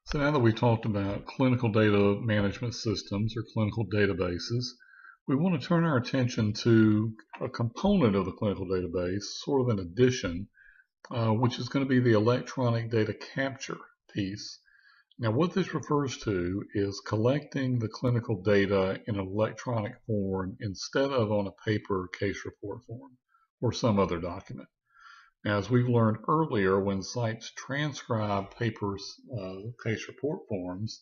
So now that we've talked about clinical data management systems or clinical databases, we want to turn our attention to a component of the clinical database, sort of an addition, which is going to be the electronic data capture piece. Now what this refers to is collecting the clinical data in an electronic form instead of on a paper case report form or some other document. Now, as we've learned earlier, when sites transcribe papers, case report forms,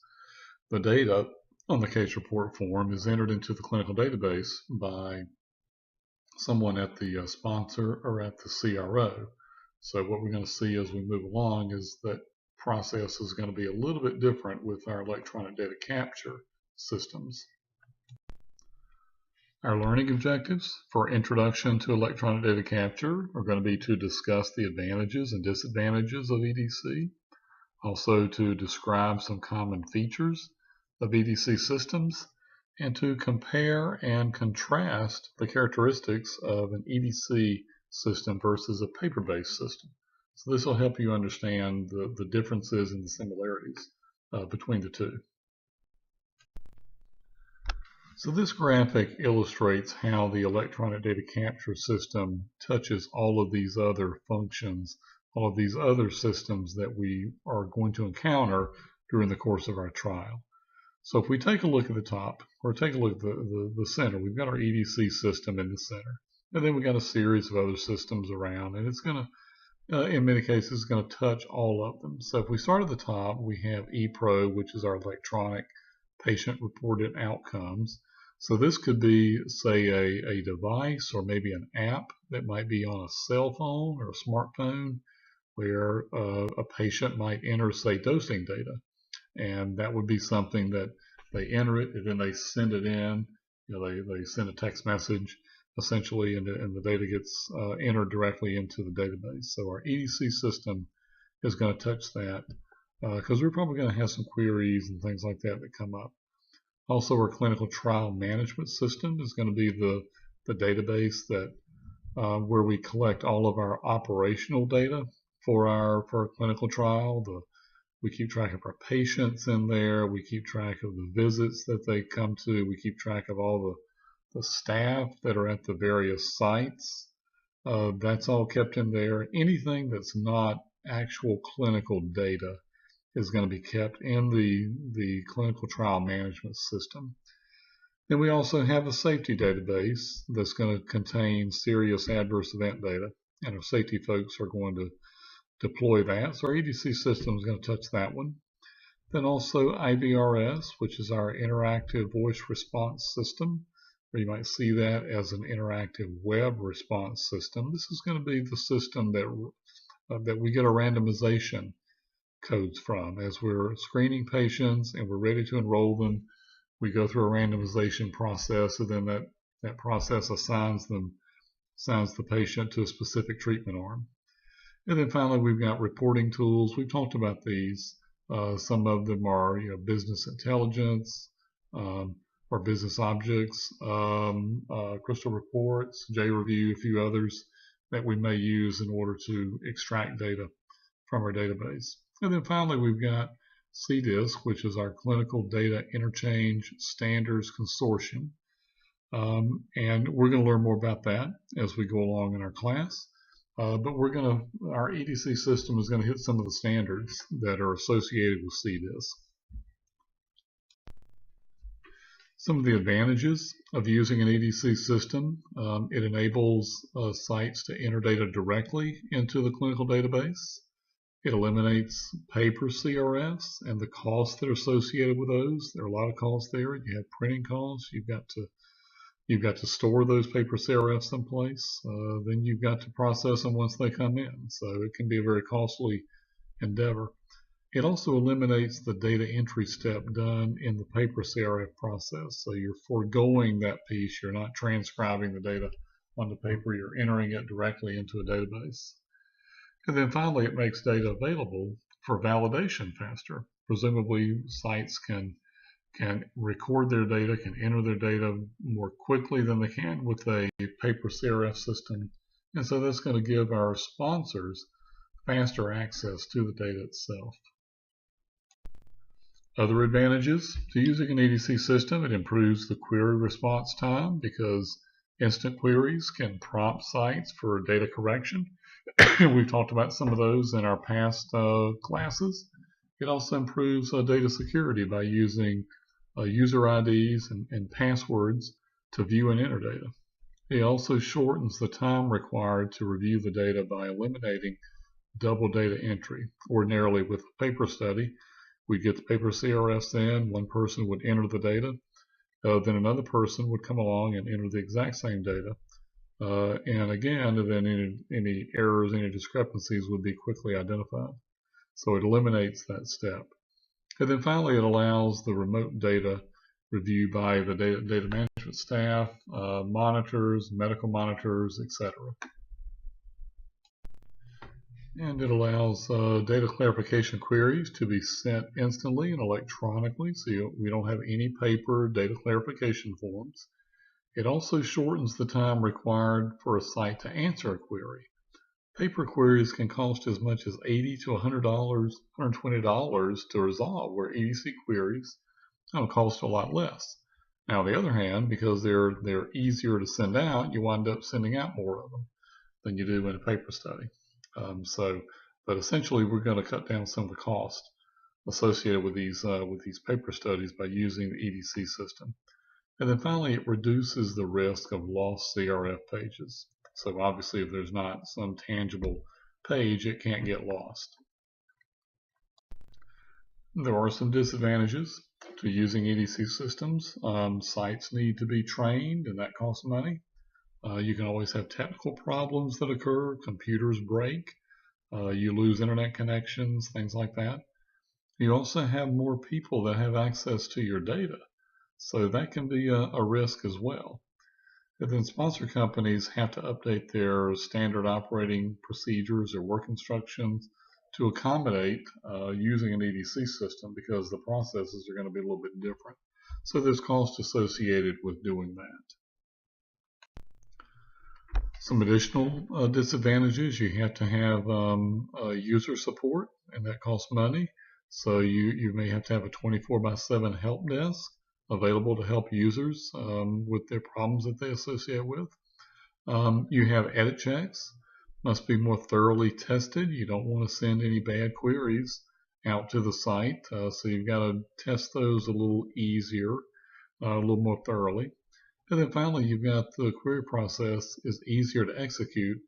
the data on the case report form is entered into the clinical database by someone at the sponsor or at the CRO. So what we're going to see as we move along is that process is going to be a little bit different with our electronic data capture systems. Our learning objectives for Introduction to Electronic Data Capture are going to be to discuss the advantages and disadvantages of EDC, also to describe some common features of EDC systems, and to compare and contrast the characteristics of an EDC system versus a paper-based system. So this will help you understand the differences and the similarities between the two. So this graphic illustrates how the electronic data capture system touches all of these other functions, all of these other systems that we are going to encounter during the course of our trial. So if we take a look at the top, or take a look at the center, we've got our EDC system in the center. And then we've got a series of other systems around, and it's going to, in many cases, it's going to touch all of them. So if we start at the top, we have ePro, which is our electronic patient-reported outcomes. So this could be, say, a device or maybe an app that might be on a cell phone or a smartphone where a patient might enter, say, dosing data. And that would be something that they enter it and then they send it in. They send a text message essentially, and the data gets entered directly into the database. So our EDC system is going to touch that because we're probably going to have some queries and things like that that come up. Also, our clinical trial management system is going to be the database that where we collect all of our operational data for our clinical trial. We keep track of our patients in there. We keep track of the visits that they come to. We keep track of all the staff that are at the various sites. That's all kept in there. Anything that's not actual clinical data is going to be kept in the clinical trial management system. Then we also have a safety database that's going to contain serious adverse event data, and our safety folks are going to deploy that. So our EDC system is going to touch that one. Then also IVRS, which is our interactive voice response system, or you might see that as an interactive web response system. This is going to be the system that we get our randomization codes from. As we're screening patients and we're ready to enroll them, we go through a randomization process, and then that process assigns the patient to a specific treatment arm. And then finally, we've got reporting tools. We've talked about these. Some of them are business intelligence or business objects, crystal reports, JReview, a few others that we may use in order to extract data from our database. And then finally, we've got CDISC, which is our Clinical Data Interchange Standards Consortium. And we're going to learn more about that as we go along in our class. But our EDC system is going to hit some of the standards that are associated with CDISC. Some of the advantages of using an EDC system: it enables sites to enter data directly into the clinical database. It eliminates paper CRFs and the costs that are associated with those. There are a lot of costs there. You have printing costs. You've got to store those paper CRFs someplace. Then you've got to process them once they come in. So it can be a very costly endeavor. It also eliminates the data entry step done in the paper CRF process. So you're foregoing that piece. You're not transcribing the data onto paper. You're entering it directly into a database. And then finally, it makes data available for validation faster. Presumably, sites can record their data, can enter their data more quickly than they can with a paper CRF system. And so that's going to give our sponsors faster access to the data itself. Other advantages to using an EDC system: it improves the query response time because instant queries can prompt sites for data correction. We've talked about some of those in our past classes. It also improves data security by using user IDs and passwords to view and enter data. It also shortens the time required to review the data by eliminating double data entry. Ordinarily, with a paper study, we'd get the paper CRFs in, one person would enter the data, then another person would come along and enter the exact same data. And again, then any errors, any discrepancies would be quickly identified. So it eliminates that step. And then finally, it allows the remote data review by the data management staff, monitors, medical monitors, etc. And it allows data clarification queries to be sent instantly and electronically, so we don't have any paper data clarification forms. It also shortens the time required for a site to answer a query. Paper queries can cost as much as $80 to $100, $120 to resolve, where EDC queries cost a lot less. Now, on the other hand, because they're easier to send out, you wind up sending out more of them than you do in a paper study. But essentially, we're going to cut down some of the cost associated with these paper studies by using the EDC system. And then finally, it reduces the risk of lost CRF pages. So obviously, if there's not some tangible page, it can't get lost. There are some disadvantages to using EDC systems. Sites need to be trained, and that costs money. You can always have technical problems that occur. Computers break. You lose internet connections, things like that. You also have more people that have access to your data. So that can be a risk as well. And then sponsor companies have to update their standard operating procedures or work instructions to accommodate using an EDC system, because the processes are going to be a little bit different. So there's cost associated with doing that. Some additional disadvantages: you have to have user support, and that costs money. So you may have to have a 24/7 help desk available to help users with their problems that they associate with. You have edit checks, must be more thoroughly tested. You don't want to send any bad queries out to the site, so you've got to test those a little easier, a little more thoroughly. And then finally, you've got the query process is easier to execute,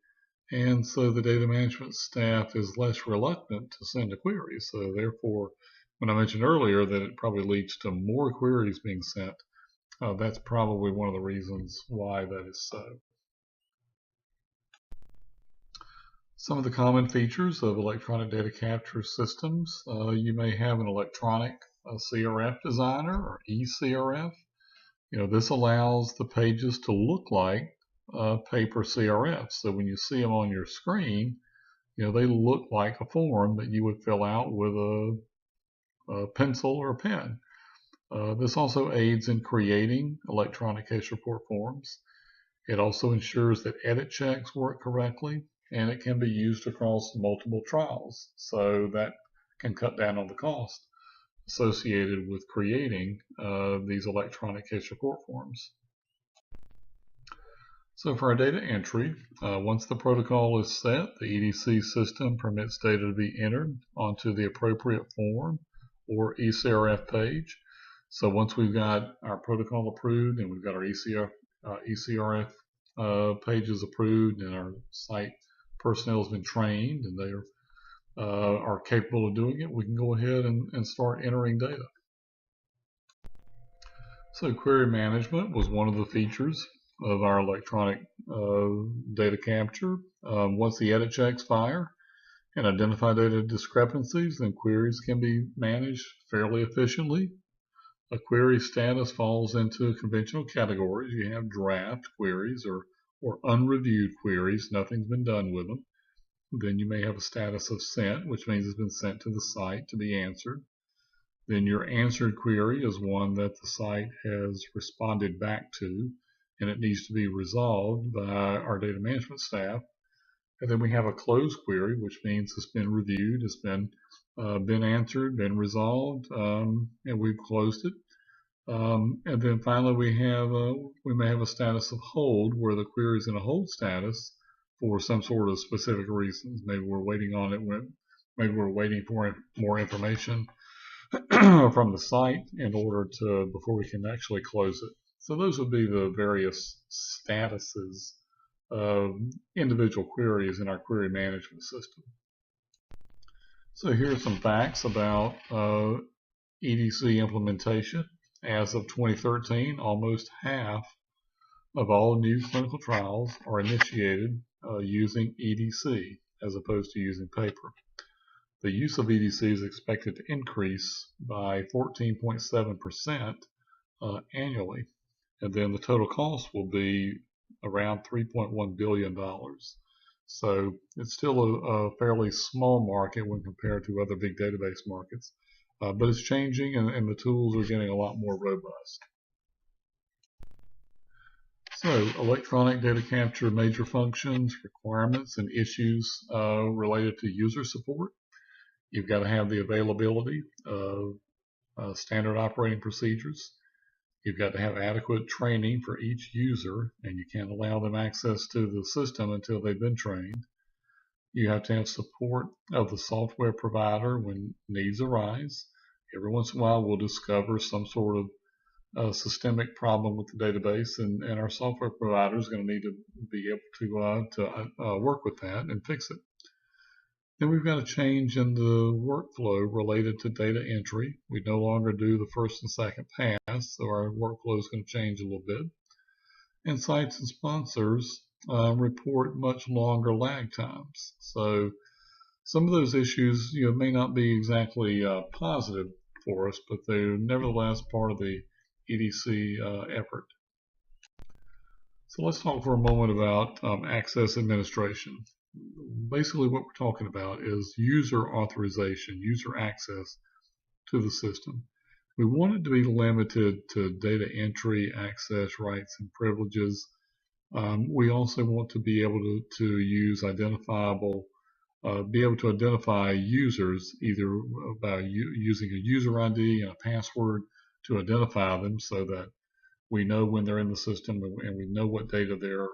and so the data management staff is less reluctant to send a query. So therefore, when I mentioned earlier that it probably leads to more queries being sent, that's probably one of the reasons why that is so. Some of the common features of electronic data capture systems: you may have an electronic CRF designer, or eCRF. This allows the pages to look like paper CRFs. So when you see them on your screen, they look like a form that you would fill out with a pencil or a pen. This also aids in creating electronic case report forms. It also ensures that edit checks work correctly, and it can be used across multiple trials. So that can cut down on the cost associated with creating these electronic case report forms. So for our data entry, once the protocol is set, the EDC system permits data to be entered onto the appropriate form or eCRF page. So once we've got our protocol approved and we've got our eCRF pages approved, and our site personnel has been trained and they are capable of doing it, we can go ahead and start entering data. So query management was one of the features of our electronic data capture. Once the edit checks fire and identify data discrepancies, then queries can be managed fairly efficiently. A query status falls into conventional categories. You have draft queries or unreviewed queries, nothing's been done with them. Then you may have a status of sent, which means it's been sent to the site to be answered. Then your answered query is one that the site has responded back to, and it needs to be resolved by our data management staff. And then we have a closed query, which means it's been reviewed, it's been answered, been resolved, and we've closed it. And then finally, we may have a status of hold, where the query is in a hold status for some sort of specific reasons. Maybe we're waiting on it. Maybe we're waiting for more information from the site before we can actually close it. So those would be the various statuses of individual queries in our query management system. So here are some facts about EDC implementation. As of 2013, almost half of all new clinical trials are initiated using EDC as opposed to using paper. The use of EDC is expected to increase by 14.7% annually, and then the total cost will be around $3.1 billion. So it's still a fairly small market when compared to other big database markets, but it's changing, and the tools are getting a lot more robust. So electronic data capture major functions, requirements, and issues related to user support. You've got to have the availability of standard operating procedures. You've got to have adequate training for each user, and you can't allow them access to the system until they've been trained. You have to have support of the software provider when needs arise. Every once in a while, we'll discover some sort of systemic problem with the database, and our software provider is going to need to be able to work with that and fix it. Then we've got a change in the workflow related to data entry. We no longer do the first and second pass, so our workflow is going to change a little bit. And sites and sponsors report much longer lag times. So some of those issues may not be exactly positive for us, but they're nevertheless part of the EDC effort. So let's talk for a moment about access administration. Basically what we're talking about is user authorization, user access to the system. We want it to be limited to data entry, access rights, and privileges. We also want to be able to use be able to identify users either by using a user ID and a password to identify them, so that we know when they're in the system and we know what data they're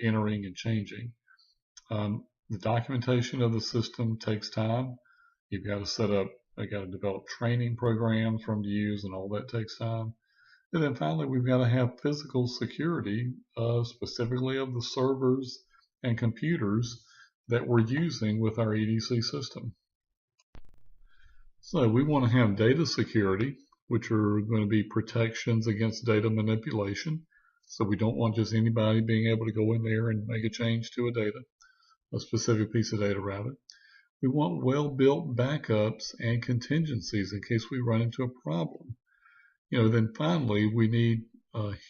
entering and changing. The documentation of the system takes time. You've got to develop training programs for them to use, and all that takes time. And then finally, we've got to have physical security, specifically of the servers and computers that we're using with our EDC system. So we want to have data security, which are going to be protections against data manipulation. So we don't want just anybody being able to go in there and make a change to a specific piece of data rather. We want well-built backups and contingencies in case we run into a problem. Then finally, we need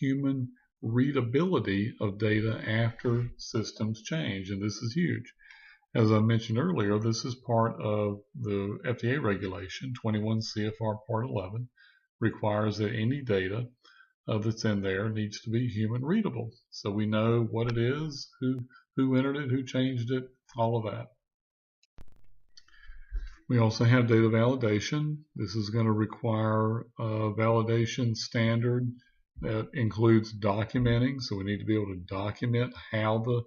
human readability of data after systems change, and this is huge. As I mentioned earlier, this is part of the FDA regulation. 21 CFR Part 11 requires that any data that's in there needs to be human readable, so we know what it is, who entered it, who changed it, all of that. We also have data validation. This is going to require a validation standard that includes documenting, so we need to be able to document how the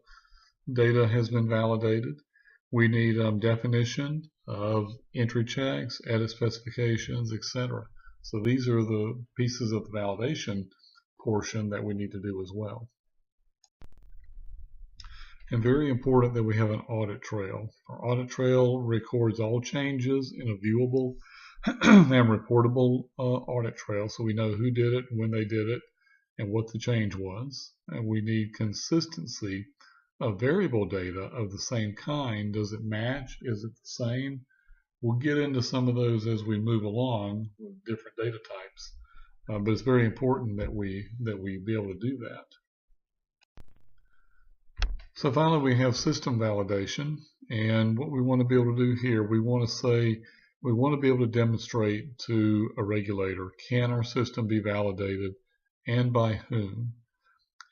data has been validated. We need definition of entry checks, edit specifications, etc. So these are the pieces of the validation portion that we need to do as well. And very important that we have an audit trail. Our audit trail records all changes in a viewable and reportable audit trail, so we know who did it, when they did it, and what the change was. And we need consistency of variable data of the same kind. Does it match? Is it the same? We'll get into some of those as we move along with different data types, but it's very important that we be able to do that. So finally, we have system validation, and what we want to be able to do here, we want to be able to demonstrate to a regulator, can our system be validated and by whom?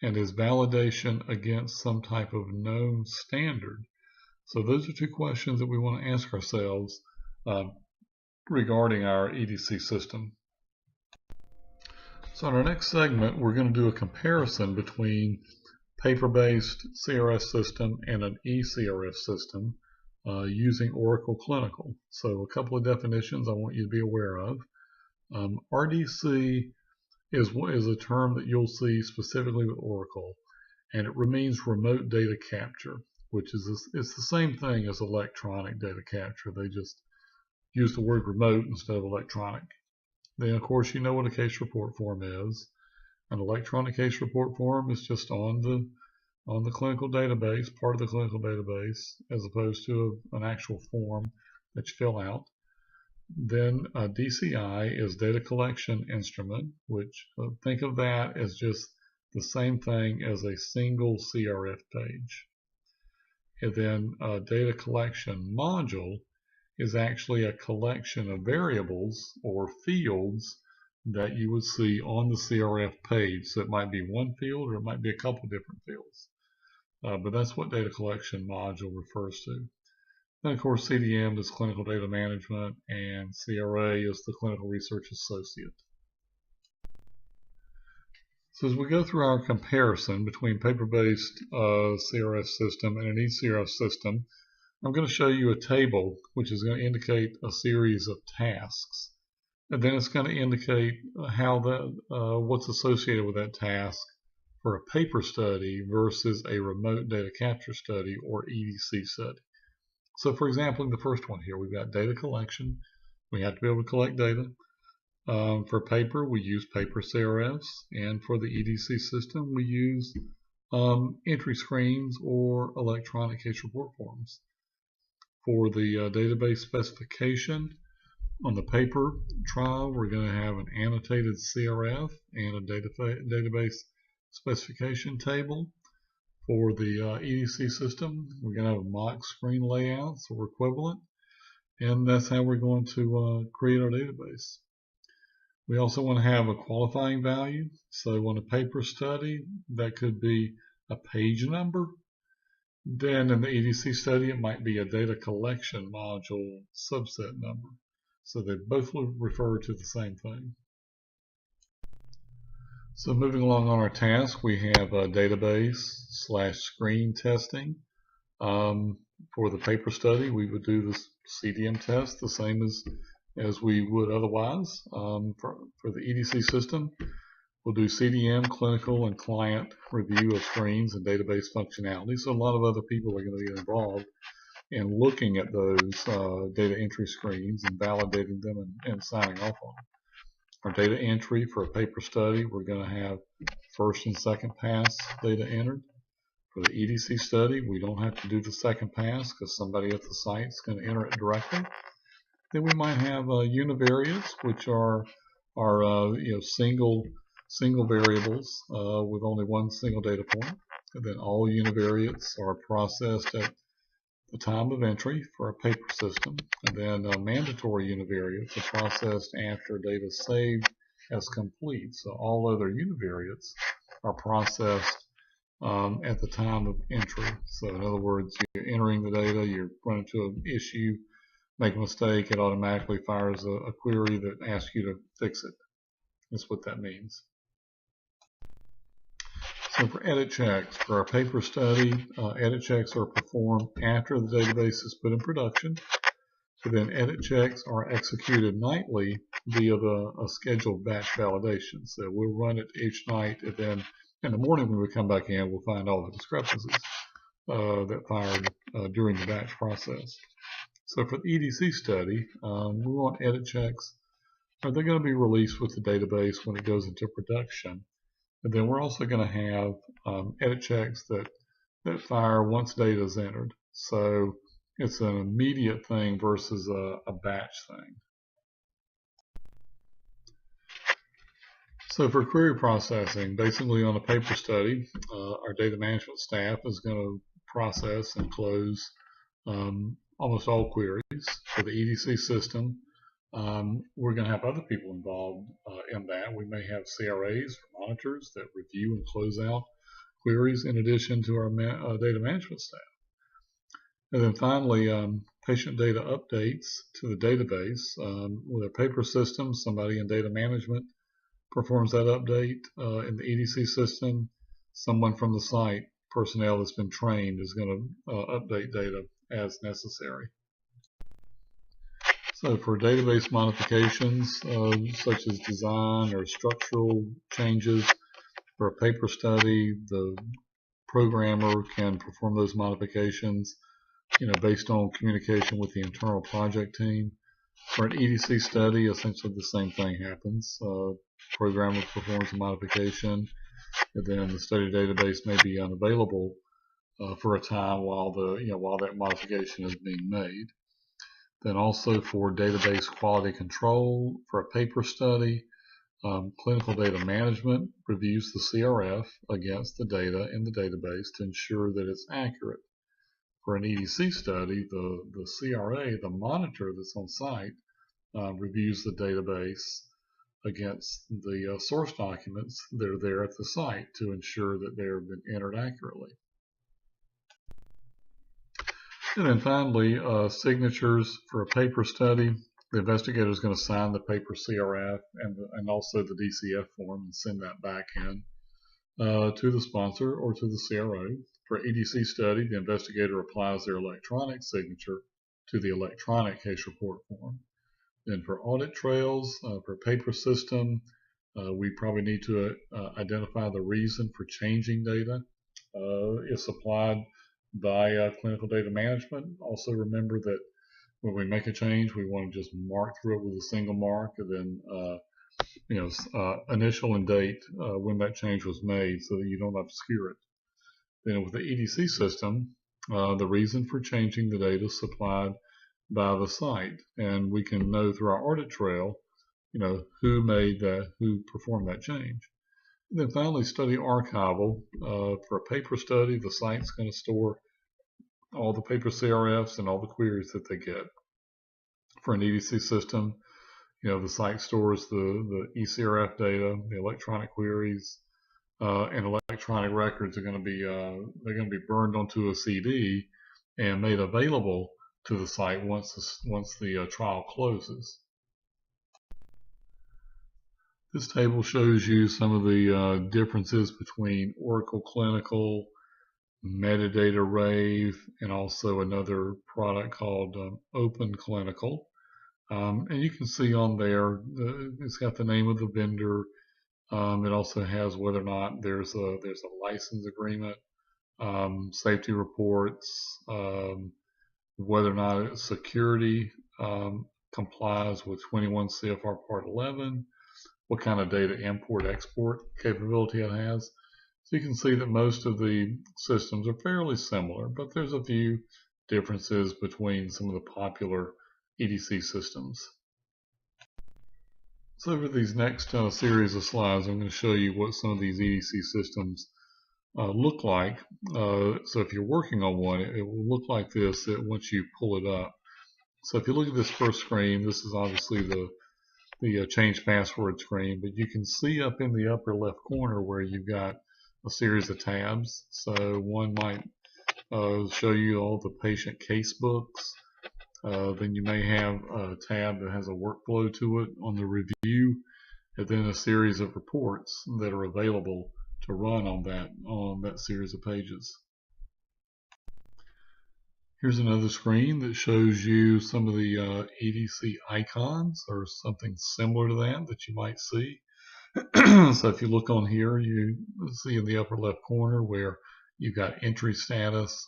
And is validation against some type of known standard? So those are two questions that we want to ask ourselves regarding our EDC system. So in our next segment, we're going to do a comparison between paper-based CRS system and an eCRF system using Oracle Clinical. So a couple of definitions I want you to be aware of. RDC is a term that you'll see specifically with Oracle, and it means remote data capture, which is it's the same thing as electronic data capture. They just use the word remote instead of electronic. Then, of course, you know what a case report form is. An electronic case report form is just on the clinical database, part of the clinical database, as opposed to an actual form that you fill out. Then DCI is data collection instrument, which think of that as just the same thing as a single CRF page. And then data collection module is actually a collection of variables or fields that you would see on the CRF page. So it might be one field or it might be a couple different fields. But that's what data collection module refers to. Then, of course, CDM is clinical data management, and CRA is the clinical research associate. So as we go through our comparison between paper-based CRS system and an eCRF system, I'm going to show you a table which is going to indicate a series of tasks. And then it's going to indicate how what's associated with that task for a paper study versus a remote data capture study or EDC study. So for example, in the first one here, we've got data collection. We have to be able to collect data. For paper, we use paper CRFs, and for the EDC system, we use entry screens or electronic case report forms. For the database specification, on the paper trial, we're going to have an annotated CRF and a database specification table. For the EDC system, we're going to have a mock screen layouts or equivalent, and that's how we're going to create our database. We also want to have a qualifying value. So on a paper study, that could be a page number. Then in the EDC study, it might be a data collection module subset number. So they both refer to the same thing. So moving along on our task, we have a database/screen testing. For the paper study, we would do this CDM test the same as we would otherwise. For the EDC system, we'll do CDM, clinical, and client review of screens and database functionality. So a lot of other people are going to get involved in looking at those data entry screens and validating them and signing off on them. Our data entry for a paper study, we're going to have first and second pass data entered. For the EDC study, we don't have to do the second pass because somebody at the site is going to enter it directly. Then we might have univariates, which are single variables with only one single data point. And then all univariates are processed at the time of entry for a paper system. And then mandatory univariates are processed after data saved as complete. So all other univariates are processed at the time of entry. So in other words, you're entering the data, you run into an issue, make a mistake, it automatically fires a query that asks you to fix it. That's what that means. So for edit checks, for our paper study, edit checks are performed after the database is put in production. So then edit checks are executed nightly via a scheduled batch validation. So we'll run it each night, and then in the morning when we come back in, we'll find all the discrepancies that fired during the batch process. So for the EDC study, we want edit checks. They're going to be released with the database when it goes into production. And then we're also going to have edit checks that fire once data is entered. So it's an immediate thing versus a batch thing. So for query processing, basically on a paper study, our data management staff is going to process and close almost all queries. For the EDC system, we're going to have other people involved in that. We may have CRAs, monitors that review and close out queries in addition to our data management staff. And then finally, patient data updates to the database. With a paper system, somebody in data management performs that update. In the EDC system, someone from the site, personnel that's been trained, is going to update data as necessary. So for database modifications, such as design or structural changes, for a paper study, the programmer can perform those modifications, based on communication with the internal project team. For an EDC study, essentially the same thing happens. Programmer performs a modification, and then the study database may be unavailable for a time while that modification is being made. Then also for database quality control, for a paper study, clinical data management reviews the CRF against the data in the database to ensure that it's accurate. For an EDC study, the CRA, the monitor that's on site, reviews the database against the source documents that are there at the site to ensure that they have been entered accurately. And then finally, signatures for a paper study. The investigator is going to sign the paper CRF and also the DCF form and send that back in to the sponsor or to the CRO. For EDC study, the investigator applies their electronic signature to the electronic case report form. Then for audit trails, for paper system, we probably need to identify the reason for changing data. It's applied by clinical data management. Also remember that when we make a change, we want to just mark through it with a single mark, and then initial and date when that change was made, so that you don't obscure it. Then with the EDC system, the reason for changing the data is supplied by the site, and we can know through our audit trail, who performed that change. And then finally, study archival. For a paper study, the site's going to store all the paper CRFs and all the queries that they get. For an EDC system, the site stores the eCRF data, the electronic queries, and electronic records are going to be burned onto a CD and made available to the site once the trial closes. This table shows you some of the differences between Oracle Clinical, Metadata Rave, and also another product called Open Clinical. And you can see on there, it's got the name of the vendor. It also has whether or not there's a license agreement, safety reports, whether or not security complies with 21 CFR Part 11, what kind of data import-export capability it has. So you can see that most of the systems are fairly similar, but there's a few differences between some of the popular EDC systems. So over these next series of slides, I'm going to show you what some of these EDC systems look like. So if you're working on one, it will look like this once you pull it up. So if you look at this first screen, this is obviously the change password screen, but you can see up in the upper left corner where you've got a series of tabs. So one might show you all the patient case books. Then you may have a tab that has a workflow to it on the review, and then a series of reports that are available to run on that series of pages. Here's another screen that shows you some of the EDC icons or something similar to that you might see. So if you look on here, you see in the upper left corner where you've got entry status.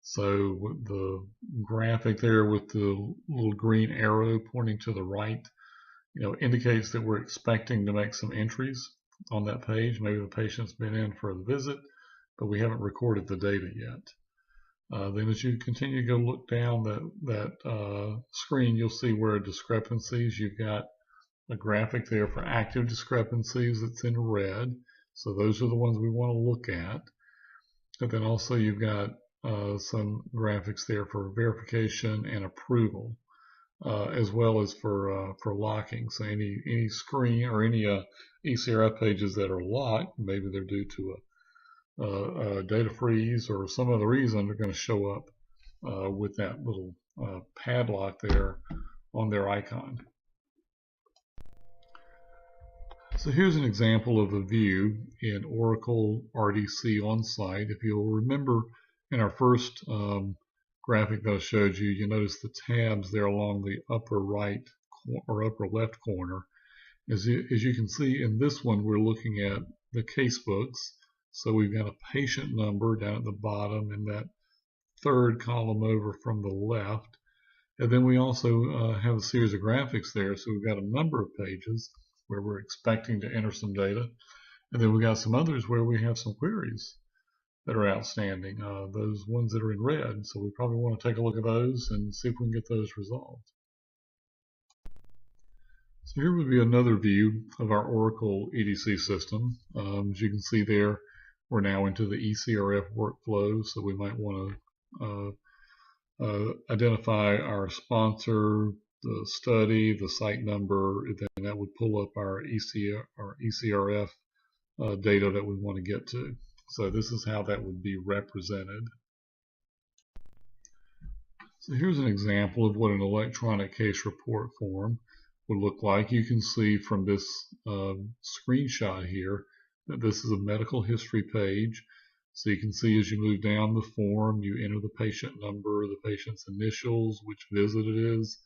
So the graphic there with the little green arrow pointing to the right, indicates that we're expecting to make some entries on that page. Maybe the patient's been in for a visit, but we haven't recorded the data yet. Then as you continue to go look down that screen, you'll see where discrepancies, you've got a graphic there for active discrepancies that's in red. So those are the ones we want to look at. And then also you've got some graphics there for verification and approval, as well as for locking. So any screen or any eCRF pages that are locked, maybe they're due to a data freeze or some other reason, are going to show up with that little padlock there on their icon. So here's an example of a view in Oracle RDC on-site. If you'll remember in our first graphic that I showed you, you notice the tabs there along the upper right or upper left corner. As you can see in this one, we're looking at the case books. So we've got a patient number down at the bottom in that third column over from the left. And then we also have a series of graphics there. So we've got a number of pages where we're expecting to enter some data. And then we've got some others where we have some queries that are outstanding, those ones that are in red. So we probably want to take a look at those and see if we can get those resolved. So here would be another view of our Oracle EDC system. As you can see there, we're now into the eCRF workflow, so we might want to identify our sponsor, the study, the site number, and then that would pull up our eCRF data that we want to get to. So this is how that would be represented. So here's an example of what an electronic case report form would look like. You can see from this screenshot here that this is a medical history page. So you can see as you move down the form, you enter the patient number, the patient's initials, which visit it is,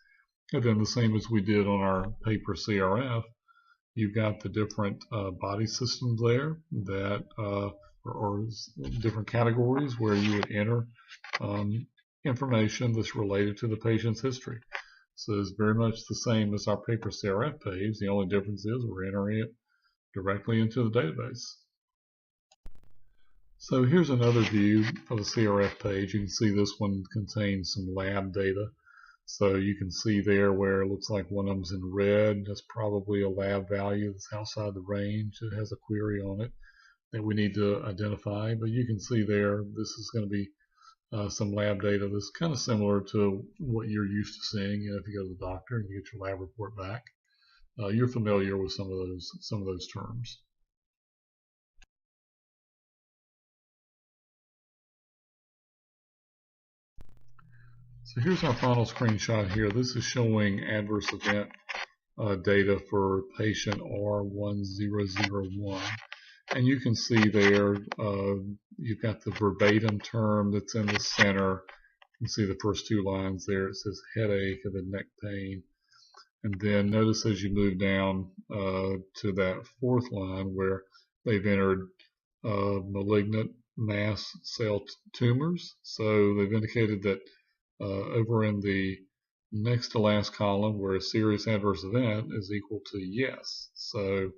and then the same as we did on our paper CRF, you've got the different body systems there that or different categories where you would enter information that's related to the patient's history. So it's very much the same as our paper CRF page. The only difference is we're entering it directly into the database. So here's another view of a CRF page. You can see this one contains some lab data. So you can see there where it looks like one of them's in red. That's probably a lab value that's outside the range. It has a query on it that we need to identify. But you can see there, this is going to be some lab data that's kind of similar to what you're used to seeing. You know, if you go to the doctor and you get your lab report back, you're familiar with some of those terms. So here's our final screenshot here. This is showing adverse event data for patient R1001. And you can see there, you've got the verbatim term that's in the center. You can see the first two lines there. It says headache and then neck pain. And then notice as you move down to that fourth line where they've entered malignant mast cell tumors. So they've indicated that over in the next to last column where a serious adverse event is equal to yes. So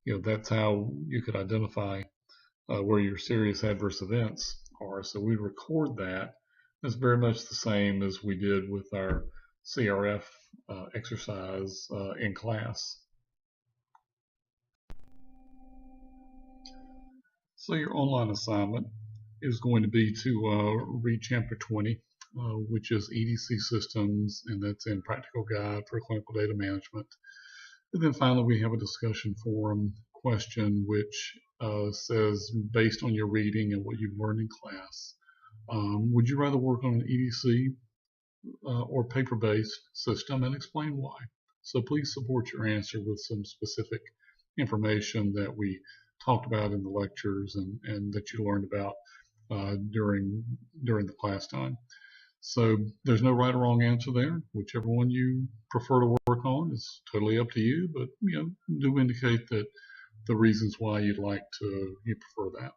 you know, that's how you could identify where your serious adverse events are. So we record that. That's very much the same as we did with our CRF exercise in class. So your online assignment is going to be to read Chapter 20, which is EDC Systems, and that's in Practical Guide for Clinical Data Management. And then finally, we have a discussion forum question, which says, based on your reading and what you've learned in class, would you rather work on an EDC or paper-based system, and explain why? So please support your answer with some specific information that we talked about in the lectures and that you learned about during the class time. So there's no right or wrong answer there. Whichever one you prefer to work on is totally up to you, but you know, do indicate that the reasons why you prefer that.